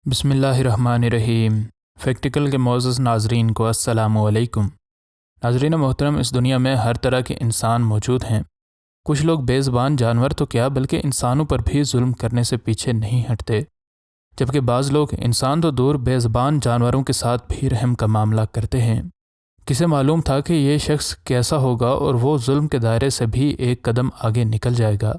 بسم اللہ الرحمن الرحیم۔ فیکٹیکل کے معزز ناظرین کو السلام علیکم۔ ناظرین محترم، اس دنیا میں ہر طرح کے انسان موجود ہیں۔ کچھ لوگ بے زبان جانور تو کیا بلکہ انسانوں پر بھی ظلم کرنے سے پیچھے نہیں ہٹتے، جبکہ بعض لوگ انسان تو دور بے زبان جانوروں کے ساتھ بھی رحم کا معاملہ کرتے ہیں۔ کسے معلوم تھا کہ یہ شخص کیسا ہوگا اور وہ ظلم کے دائرے سے بھی ایک قدم آگے نکل جائے گا۔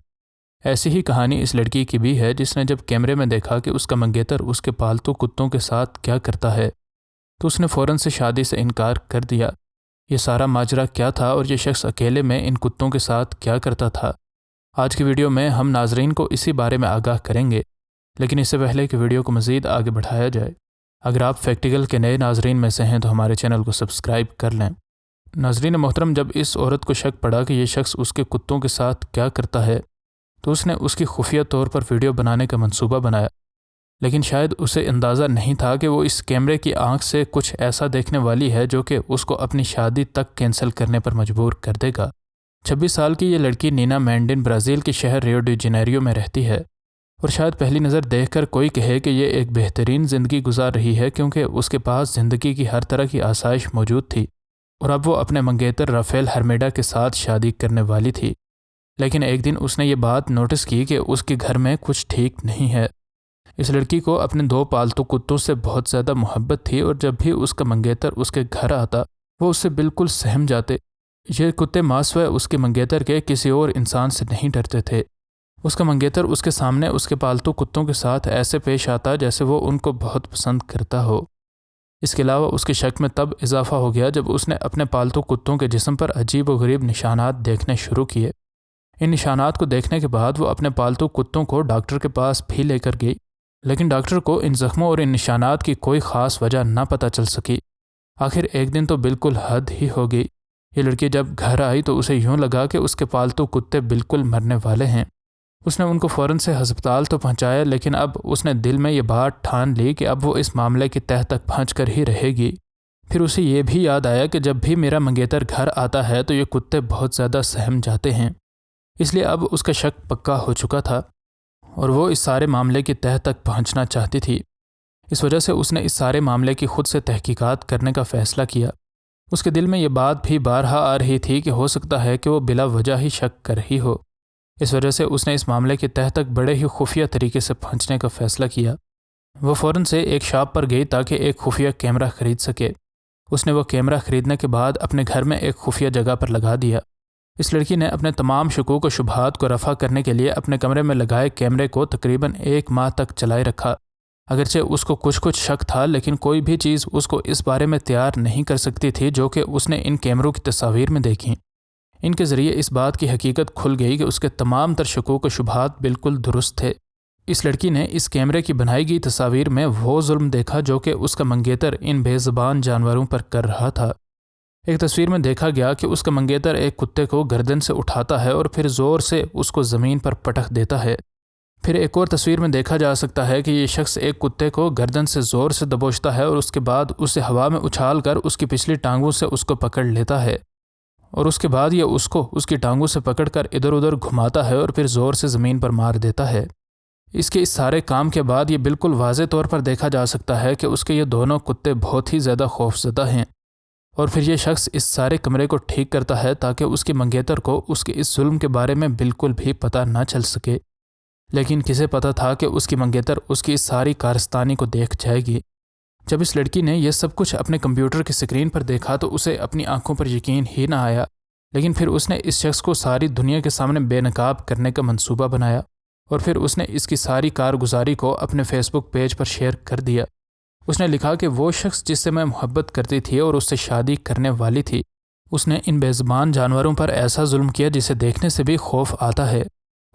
ایسی ہی کہانی اس لڑکی کی بھی ہے، جس نے جب کیمرے میں دیکھا کہ اس کا منگیتر اس کے پالتو کتوں کے ساتھ کیا کرتا ہے تو اس نے فوراً سے شادی سے انکار کر دیا۔ یہ سارا ماجرا کیا تھا اور یہ شخص اکیلے میں ان کتوں کے ساتھ کیا کرتا تھا؟ آج کی ویڈیو میں ہم ناظرین کو اسی بارے میں آگاہ کریں گے، لیکن اس سے پہلے کہ ویڈیو کو مزید آگے بڑھایا جائے، اگر آپ فیکٹیکل کے نئے ناظرین میں سے ہیں تو ہمارے چینل کو سبسکرائب کر لیں۔ ناظرین محترم، جب اس عورت کو شک پڑا کہ یہ شخص اس کے کتوں کے ساتھ کیا کرتا ہے تو اس نے اس کی خفیہ طور پر ویڈیو بنانے کا منصوبہ بنایا، لیکن شاید اسے اندازہ نہیں تھا کہ وہ اس کیمرے کی آنکھ سے کچھ ایسا دیکھنے والی ہے جو کہ اس کو اپنی شادی تک کینسل کرنے پر مجبور کر دے گا۔ 26 سال کی یہ لڑکی نینا مینڈن برازیل کے شہر ریو ڈی جنیریو میں رہتی ہے، اور شاید پہلی نظر دیکھ کر کوئی کہے کہ یہ ایک بہترین زندگی گزار رہی ہے، کیونکہ اس کے پاس زندگی کی ہر طرح کی آسائش موجود تھی اور اب وہ اپنے منگیتر رافیل ہرمیڈا کے ساتھ شادی کرنے والی تھی۔ لیکن ایک دن اس نے یہ بات نوٹس کی کہ اس کے گھر میں کچھ ٹھیک نہیں ہے۔ اس لڑکی کو اپنے 2 پالتو کتوں سے بہت زیادہ محبت تھی، اور جب بھی اس کا منگیتر اس کے گھر آتا وہ اس سے بالکل سہم جاتے۔ یہ کتے ماسوائے اس کے منگیتر کے کسی اور انسان سے نہیں ڈرتے تھے۔ اس کا منگیتر اس کے سامنے اس کے پالتو کتوں کے ساتھ ایسے پیش آتا جیسے وہ ان کو بہت پسند کرتا ہو۔ اس کے علاوہ اس کے شک میں تب اضافہ ہو گیا جب اس نے اپنے پالتو کتوں کے جسم پر عجیب و غریب نشانات دیکھنے شروع کیے۔ ان نشانات کو دیکھنے کے بعد وہ اپنے پالتو کتوں کو ڈاکٹر کے پاس بھی لے کر گئی، لیکن ڈاکٹر کو ان زخموں اور ان نشانات کی کوئی خاص وجہ نہ پتہ چل سکی۔ آخر ایک دن تو بالکل حد ہی ہو گئی۔ یہ لڑکی جب گھر آئی تو اسے یوں لگا کہ اس کے پالتو کتے بالکل مرنے والے ہیں۔ اس نے ان کو فوراً سے ہسپتال تو پہنچایا، لیکن اب اس نے دل میں یہ بات ٹھان لی کہ اب وہ اس معاملے کی تہہ تک پہنچ کر ہی رہے گی۔ پھر اسے یہ بھی یاد آیا کہ جب بھی میرا منگیتر گھر آتا ہے تو یہ کتے بہت زیادہ سہم جاتے ہیں، اس لیے اب اس کا شک پکا ہو چکا تھا اور وہ اس سارے معاملے کی تہہ تک پہنچنا چاہتی تھی۔ اس وجہ سے اس نے اس سارے معاملے کی خود سے تحقیقات کرنے کا فیصلہ کیا۔ اس کے دل میں یہ بات بھی بارہا آ رہی تھی کہ ہو سکتا ہے کہ وہ بلا وجہ ہی شک کر رہی ہو۔ اس وجہ سے اس نے اس معاملے کی تہہ تک بڑے ہی خفیہ طریقے سے پہنچنے کا فیصلہ کیا۔ وہ فوراً سے ایک شاپ پر گئی تاکہ ایک خفیہ کیمرہ خرید سکے۔ اس نے وہ کیمرہ خریدنے کے بعد اپنے گھر میں ایک خفیہ جگہ پر لگا دیا۔ اس لڑکی نے اپنے تمام شکوک و شبہات کو رفع کرنے کے لیے اپنے کمرے میں لگائے کیمرے کو تقریباً 1 ماہ تک چلائے رکھا۔ اگرچہ اس کو کچھ شک تھا، لیکن کوئی بھی چیز اس کو اس بارے میں تیار نہیں کر سکتی تھی جو کہ اس نے ان کیمروں کی تصاویر میں دیکھیں۔ ان کے ذریعے اس بات کی حقیقت کھل گئی کہ اس کے تمام تر شکوک و شبہات بالکل درست تھے۔ اس لڑکی نے اس کیمرے کی بنائی گئی تصاویر میں وہ ظلم دیکھا جو کہ اس کا منگیتر ان بے زبان جانوروں پر کر رہا تھا۔ ایک تصویر میں دیکھا گیا کہ اس کا منگیتر ایک کتے کو گردن سے اٹھاتا ہے اور پھر زور سے اس کو زمین پر پٹک دیتا ہے۔ پھر ایک اور تصویر میں دیکھا جا سکتا ہے کہ یہ شخص ایک کتے کو گردن سے زور سے دبوچتا ہے اور اس کے بعد اسے ہوا میں اچھال کر اس کی پچھلی ٹانگوں سے اس کو پکڑ لیتا ہے، اور اس کے بعد یہ اس کو اس کی ٹانگوں سے پکڑ کر ادھر ادھر گھماتا ہے اور پھر زور سے زمین پر مار دیتا ہے۔ اس کے اس سارے کام کے بعد یہ بالکل واضح طور پر دیکھا جا سکتا ہے کہ اس کے یہ دونوں کتے بہت ہی زیادہ خوفزدہ ہیں، اور پھر یہ شخص اس سارے کمرے کو ٹھیک کرتا ہے تاکہ اس کے منگیتر کو اس کے اس ظلم کے بارے میں بالکل بھی پتہ نہ چل سکے۔ لیکن کسے پتہ تھا کہ اس کی منگیتر اس کی اس ساری کارستانی کو دیکھ جائے گی۔ جب اس لڑکی نے یہ سب کچھ اپنے کمپیوٹر کی سکرین پر دیکھا تو اسے اپنی آنکھوں پر یقین ہی نہ آیا، لیکن پھر اس نے اس شخص کو ساری دنیا کے سامنے بے نقاب کرنے کا منصوبہ بنایا، اور پھر اس نے اس کی ساری کارگزاری کو اپنے فیس بک پیج پر شیئر کر دیا۔ اس نے لکھا کہ وہ شخص جس سے میں محبت کرتی تھی اور اس سے شادی کرنے والی تھی، اس نے ان بے زبان جانوروں پر ایسا ظلم کیا جسے دیکھنے سے بھی خوف آتا ہے،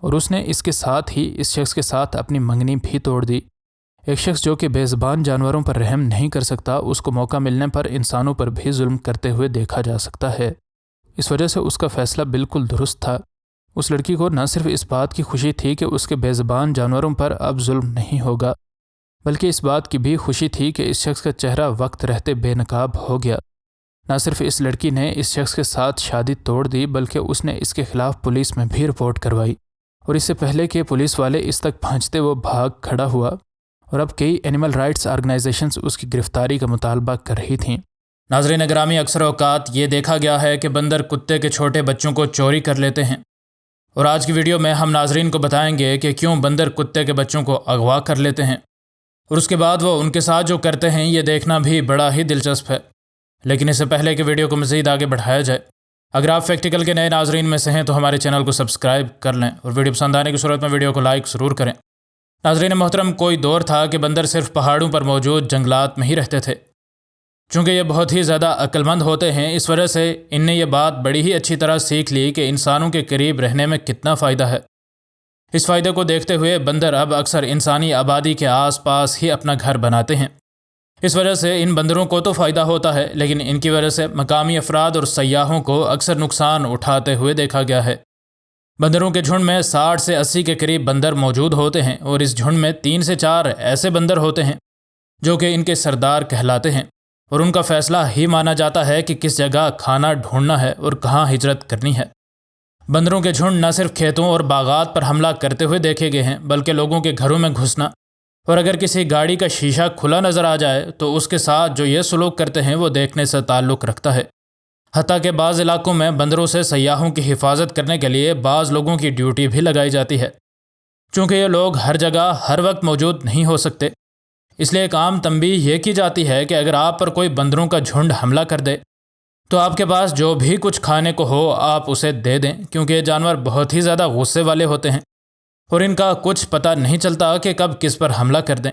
اور اس نے اس کے ساتھ ہی اس شخص کے ساتھ اپنی منگنی بھی توڑ دی۔ ایک شخص جو کہ بے زبان جانوروں پر رحم نہیں کر سکتا، اس کو موقع ملنے پر انسانوں پر بھی ظلم کرتے ہوئے دیکھا جا سکتا ہے۔ اس وجہ سے اس کا فیصلہ بالکل درست تھا۔ اس لڑکی کو نہ صرف اس بات کی خوشی تھی کہ اس کے بے زبان جانوروں پر اب ظلم نہیں ہوگا، بلکہ اس بات کی بھی خوشی تھی کہ اس شخص کا چہرہ وقت رہتے بے نقاب ہو گیا۔ نہ صرف اس لڑکی نے اس شخص کے ساتھ شادی توڑ دی، بلکہ اس نے اس کے خلاف پولیس میں بھی رپورٹ کروائی، اور اس سے پہلے کہ پولیس والے اس تک پہنچتے وہ بھاگ کھڑا ہوا اور اب کئی اینیمل رائٹس آرگنائزیشنز اس کی گرفتاری کا مطالبہ کر رہی تھیں۔ ناظرین گرامی، اکثر اوقات یہ دیکھا گیا ہے کہ بندر کتے کے چھوٹے بچوں کو چوری کر لیتے ہیں، اور آج کی ویڈیو میں ہم ناظرین کو بتائیں گے کہ کیوں بندر کتے کے بچوں کو اغوا کر لیتے ہیں، اور اس کے بعد وہ ان کے ساتھ جو کرتے ہیں یہ دیکھنا بھی بڑا ہی دلچسپ ہے۔ لیکن اس سے پہلے کہ ویڈیو کو مزید آگے بڑھایا جائے، اگر آپ فیکٹیکل کے نئے ناظرین میں سے ہیں تو ہمارے چینل کو سبسکرائب کر لیں، اور ویڈیو پسند آنے کی صورت میں ویڈیو کو لائک ضرور کریں۔ ناظرین محترم، کوئی دور تھا کہ بندر صرف پہاڑوں پر موجود جنگلات میں ہی رہتے تھے۔ چونکہ یہ بہت ہی زیادہ عقل مند ہوتے ہیں، اس وجہ سے ان نے یہ بات بڑی ہی اچھی طرح سیکھ لی کہ انسانوں کے قریب رہنے میں کتنا فائدہ ہے۔ اس فائدے کو دیکھتے ہوئے بندر اب اکثر انسانی آبادی کے آس پاس ہی اپنا گھر بناتے ہیں۔ اس وجہ سے ان بندروں کو تو فائدہ ہوتا ہے، لیکن ان کی وجہ سے مقامی افراد اور سیاحوں کو اکثر نقصان اٹھاتے ہوئے دیکھا گیا ہے۔ بندروں کے جھنڈ میں 60 سے 80 کے قریب بندر موجود ہوتے ہیں، اور اس جھنڈ میں 3 سے 4 ایسے بندر ہوتے ہیں جو کہ ان کے سردار کہلاتے ہیں، اور ان کا فیصلہ ہی مانا جاتا ہے کہ کس جگہ کھانا ڈھونڈنا ہے اور کہاں ہجرت کرنی ہے۔ بندروں کے جھنڈ نہ صرف کھیتوں اور باغات پر حملہ کرتے ہوئے دیکھے گئے ہیں، بلکہ لوگوں کے گھروں میں گھسنا، اور اگر کسی گاڑی کا شیشہ کھلا نظر آ جائے تو اس کے ساتھ جو یہ سلوک کرتے ہیں وہ دیکھنے سے تعلق رکھتا ہے۔ حتیٰ کہ بعض علاقوں میں بندروں سے سیاحوں کی حفاظت کرنے کے لیے بعض لوگوں کی ڈیوٹی بھی لگائی جاتی ہے۔ چونکہ یہ لوگ ہر جگہ ہر وقت موجود نہیں ہو سکتے، اس لیے ایک عام تنبیہ یہ کی جاتی ہے کہ اگر آپ پر کوئی بندروں کا جھنڈ حملہ کر دے تو آپ کے پاس جو بھی کچھ کھانے کو ہو آپ اسے دے دیں، کیونکہ یہ جانور بہت ہی زیادہ غصے والے ہوتے ہیں اور ان کا کچھ پتہ نہیں چلتا کہ کب کس پر حملہ کر دیں۔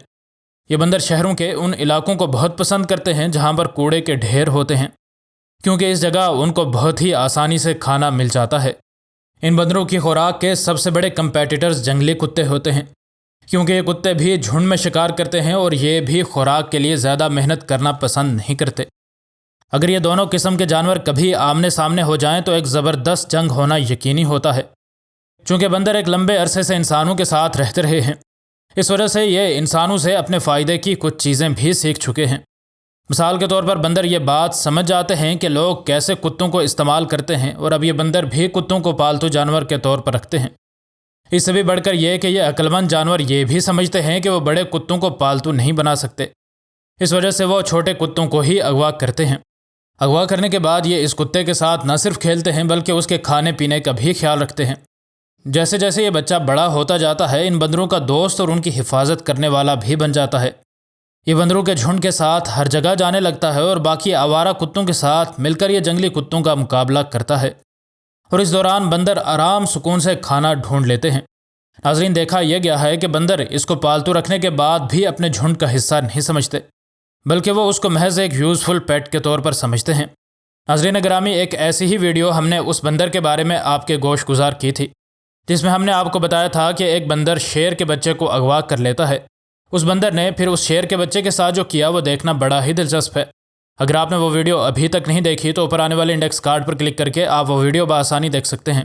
یہ بندر شہروں کے ان علاقوں کو بہت پسند کرتے ہیں جہاں پر کوڑے کے ڈھیر ہوتے ہیں، کیونکہ اس جگہ ان کو بہت ہی آسانی سے کھانا مل جاتا ہے۔ ان بندروں کی خوراک کے سب سے بڑے کمپیٹیٹرز جنگلی کتے ہوتے ہیں، کیونکہ یہ کتے بھی جھنڈ میں شکار کرتے ہیں اور یہ بھی خوراک کے لیے زیادہ محنت کرنا پسند نہیں کرتے۔ اگر یہ دونوں قسم کے جانور کبھی آمنے سامنے ہو جائیں تو ایک زبردست جنگ ہونا یقینی ہوتا ہے۔ چونکہ بندر ایک لمبے عرصے سے انسانوں کے ساتھ رہتے رہے ہیں، اس وجہ سے یہ انسانوں سے اپنے فائدے کی کچھ چیزیں بھی سیکھ چکے ہیں۔ مثال کے طور پر بندر یہ بات سمجھ جاتے ہیں کہ لوگ کیسے کتوں کو استعمال کرتے ہیں، اور اب یہ بندر بھی کتوں کو پالتو جانور کے طور پر رکھتے ہیں۔ اس سے بھی بڑھ کر یہ کہ یہ عقل مند جانور یہ بھی سمجھتے ہیں کہ وہ بڑے کتوں کو پالتو نہیں بنا سکتے، اس وجہ سے وہ چھوٹے کتوں کو ہی اغوا کرتے ہیں۔ اغوا کرنے کے بعد یہ اس کتے کے ساتھ نہ صرف کھیلتے ہیں بلکہ اس کے کھانے پینے کا بھی خیال رکھتے ہیں۔ جیسے جیسے یہ بچہ بڑا ہوتا جاتا ہے ان بندروں کا دوست اور ان کی حفاظت کرنے والا بھی بن جاتا ہے۔ یہ بندروں کے جھنڈ کے ساتھ ہر جگہ جانے لگتا ہے اور باقی آوارہ کتوں کے ساتھ مل کر یہ جنگلی کتوں کا مقابلہ کرتا ہے، اور اس دوران بندر آرام سکون سے کھانا ڈھونڈ لیتے ہیں۔ ناظرین، دیکھا یہ گیا ہے کہ بندر اس کو پالتو رکھنے کے بعد بھی اپنے جھنڈ کا حصہ نہیں سمجھتے، بلکہ وہ اس کو محض ایک یوزفل پیٹ کے طور پر سمجھتے ہیں۔ ناظرین گرامی، ایک ایسی ہی ویڈیو ہم نے اس بندر کے بارے میں آپ کے گوش گزار کی تھی جس میں ہم نے آپ کو بتایا تھا کہ ایک بندر شیر کے بچے کو اغوا کر لیتا ہے۔ اس بندر نے پھر اس شیر کے بچے کے ساتھ جو کیا وہ دیکھنا بڑا ہی دلچسپ ہے۔ اگر آپ نے وہ ویڈیو ابھی تک نہیں دیکھی تو اوپر آنے والے انڈیکس کارڈ پر کلک کر کے آپ وہ ویڈیو بآسانی دیکھ سکتے ہیں۔